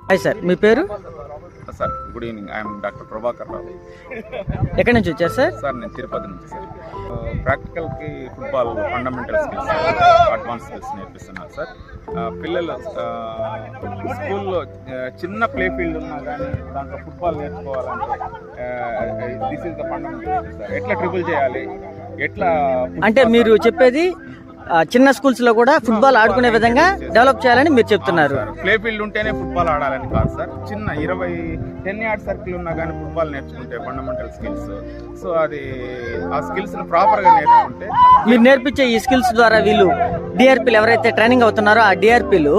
Hi sir, మీ పేరు? Sir good evening, I'm doctor Prabhakar Rao. ఎక్కడి నుంచి వచ్చారు సార్? సార్ నేను తిరుపతి నుంచి సార్. ప్రాక్టికల్కి football fundamental skills, advance skills నేర్పిస్తున్నారు సార్. పిల్లలు స్కూల్లో చిన్న ప్లే ఫీల్డ్ ఉన్నా కానీ దాంట్లో ఫుట్బాల్ నేర్చుకోవాలంటే this is the fundamental sir. ఎట్లా ట్రిపుల్ చేయాలి, ఎట్లా అంటే మీరు చెప్పేది చిన్న స్కూల్స్ లో కూడా ఫుట్బాల్ ఆడుకునే విధంగా డెవలప్ చేయాలని మీరు చెప్తున్నారు. ప్లే ఫీల్డ్ ఉంటేనే ఫుట్బాల్ ఆడాలని కాదు సార్. చిన్న 10 యార్డ్ సర్కిల్ ఉన్నా కానీ ఫుట్బాల్ నేర్చుకుంటే ఫండమెంటల్ స్కిల్స్. సో అది ఆ స్కిల్స్ ని ప్రాపర్ గా నేర్చుకుంటే మీరు నేర్పించే ఈ స్కిల్స్ ద్వారా వీళ్ళు డిఆర్పీలు ఎవరైతే ట్రైనింగ్ అవుతున్నారో ఆ డిఆర్పీలు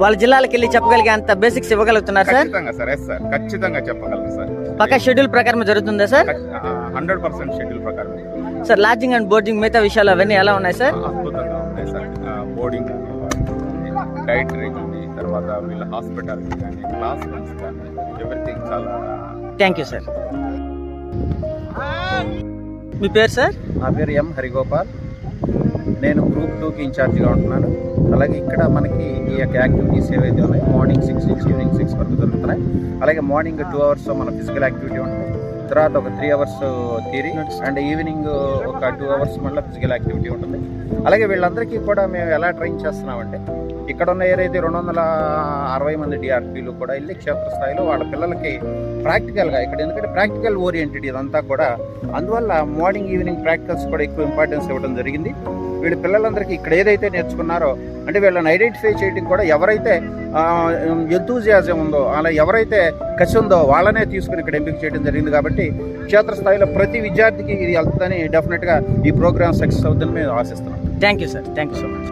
వాళ్ళ జిల్లాలకు వెళ్ళి చెప్పగలిగే అంత బేసిక్స్ ఇవ్వగలుగుతున్నారు సార్? ఖచ్చితంగా సార్. ఎస్ సార్, ఖచ్చితంగా చెప్పగలను సార్. పక్కా షెడ్యూల్ ప్రకారం జరుగుతుందా సార్? 100% షెడ్యూల్ ప్రకారం సార్. లాడ్జింగ్ అండ్ బోర్డింగ్ మిగతా విషయాలు అవన్నీ ఎలా ఉన్నాయి సార్? అద్భుతంగా ఉంటాయి సార్. బోర్డింగ్, డైటరీ కానీ, తర్వాత వీళ్ళ హాస్పిటాలిటీ కానీ, క్లాస్ రూమ్స్ కానీ, ఎవ్రీథింగ్ చాలా. Thank you sir. మీ పేరు సార్? నా పేరు ఎం హరిగోపాల్. నేను గ్రూప్ 2కి ఇన్ఛార్జిగా ఉంటున్నాను. అలాగే ఇక్కడ మనకి ఈ యొక్క యాక్టివిటీస్ ఏవైతే ఉన్నాయో మార్నింగ్ 6 నుంచి ఈవినింగ్ 6 వరకు జరుగుతున్నాయి. అలాగే మార్నింగ్ 2 అవర్స్ మన ఫిజికల్ యాక్టివిటీ ఉంటుంది, తర్వాత ఒక 3 అవర్స్ థియరీ, అండ్ ఈవినింగ్ ఒక 2 అవర్స్ మళ్ళీ ఫిజికల్ యాక్టివిటీ ఉంటుంది. అలాగే వీళ్ళందరికీ కూడా మేము ఎలా ట్రైన్ చేస్తున్నామంటే, ఇక్కడ ఉన్న ఏదైతే 260 మంది డిఆర్పీలు కూడా వెళ్ళి క్షేత్రస్థాయిలో వాళ్ళ పిల్లలకి ప్రాక్టికల్గా ఇక్కడ, ఎందుకంటే ప్రాక్టికల్ ఓరియంటెడ్ ఇదంతా కూడా, అందువల్ల మార్నింగ్ ఈవినింగ్ ప్రాక్టికల్స్ కూడా ఎక్కువ ఇంపార్టెన్స్ ఇవ్వడం జరిగింది. వీళ్ళ పిల్లలందరికీ ఇక్కడ ఏదైతే నేర్చుకున్నారో అంటే వీళ్ళని ఐడెంటిఫై చేయడం కూడా, ఎవరైతే ఎంతూజియాజం ఉందో, అలా ఎవరైతే కసి ఉందో వాళ్ళనే తీసుకుని ఇక్కడ ఎంపిక చేయడం జరిగింది. కాబట్టి క్షేత్రస్థాయిలో ప్రతి విద్యార్థికి ఇది వెళ్తుందని డెఫినెట్గా ఈ ప్రోగ్రామ్ సక్సెస్ అవుతుందని మేము ఆశిస్తున్నాం. Thank you sir. Thank you so much.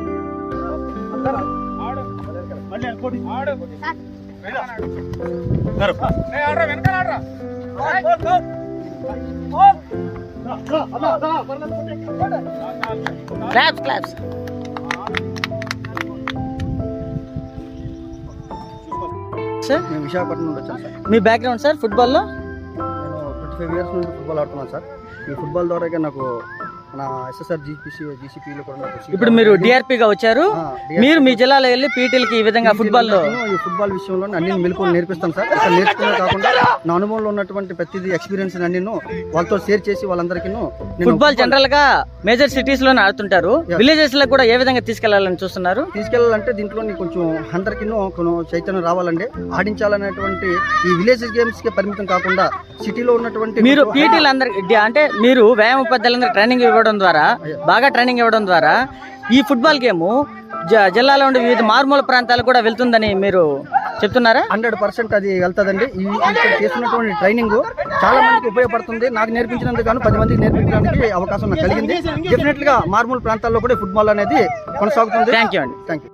Claps claps. Sir మేము విశాఖపట్నం నుండి వచ్చాం సార్. మీ బ్యాక్గ్రౌండ్ సార్ ఫుట్బాల్లో? నేను 25 ఇయర్స్ నుండి ఫుట్బాల్ ఆడుతున్నాను సార్. ఈ ఫుట్బాల్ ద్వారా నాకు మన ఎస్ఎస్ఆర్ జీసీపీలో కూడా ఇప్పుడు మీరు డిఆర్పీగా వచ్చారు. మీరు మీ జిల్లాలో వెళ్ళి పీటీలకి ఈ విధంగా ఫుట్బాల్లో ఈ ఫుట్బాల్ విషయంలో అన్ని మెలకువలు నేర్పిస్తాను సార్. ఇక్కడ నేర్చుకునే కాకుండా నా అనుభవంలో ఉన్నటువంటి ప్రతిదీ ఎక్స్పీరియన్స్ అన్ని వాళ్ళతో షేర్ చేసి వాళ్ళందరికీ ఫుట్బాల్ జనరల్ గా మేజర్ సిటీస్ లోనే ఆడుతుంటారు. విలేజెస్ లో కూడా ఏ విధంగా తీసుకెళ్లాలని చూస్తున్నారు? తీసుకెళ్లాలంటే దీంట్లో కొంచెం అందరికీ చైతన్యం రావాలండి, ఆడించాలనేటువంటి ఈ విలేజ్ గేమ్స్ కి పరిమితం కాకుండా సిటీలో ఉన్నటువంటి మీరు పీటీలు అందరికి అంటే మీరు వ్యాయామ ఉపాధ్యాయులందరూ ట్రైనింగ్ ఇవ్వడం ద్వారా, బాగా ట్రైనింగ్ ఇవ్వడం ద్వారా ఈ ఫుట్బాల్ గేమ్ జిల్లాలో ఉండే వివిధ మారుమూల ప్రాంతాలకు కూడా వెళ్తుందని మీరు చెప్తున్నారా? 100% అది వెళ్తుందండి. ఇక్కడ చేస్తున్నటువంటి ట్రైనింగ్ చాలా మందికి ఉపయోగపడుతుంది. నాకు నేర్పించినందుకు గాను 10 మందికి నేర్పించడానికి అవకాశం నాకు కలిగింది. డెఫినెట్ గా మారుమూల ప్రాంతాల్లో కూడా ఫుట్బాల్ అనేది కొనసాగుతుంది. థ్యాంక్ యూ అండి. Thank you.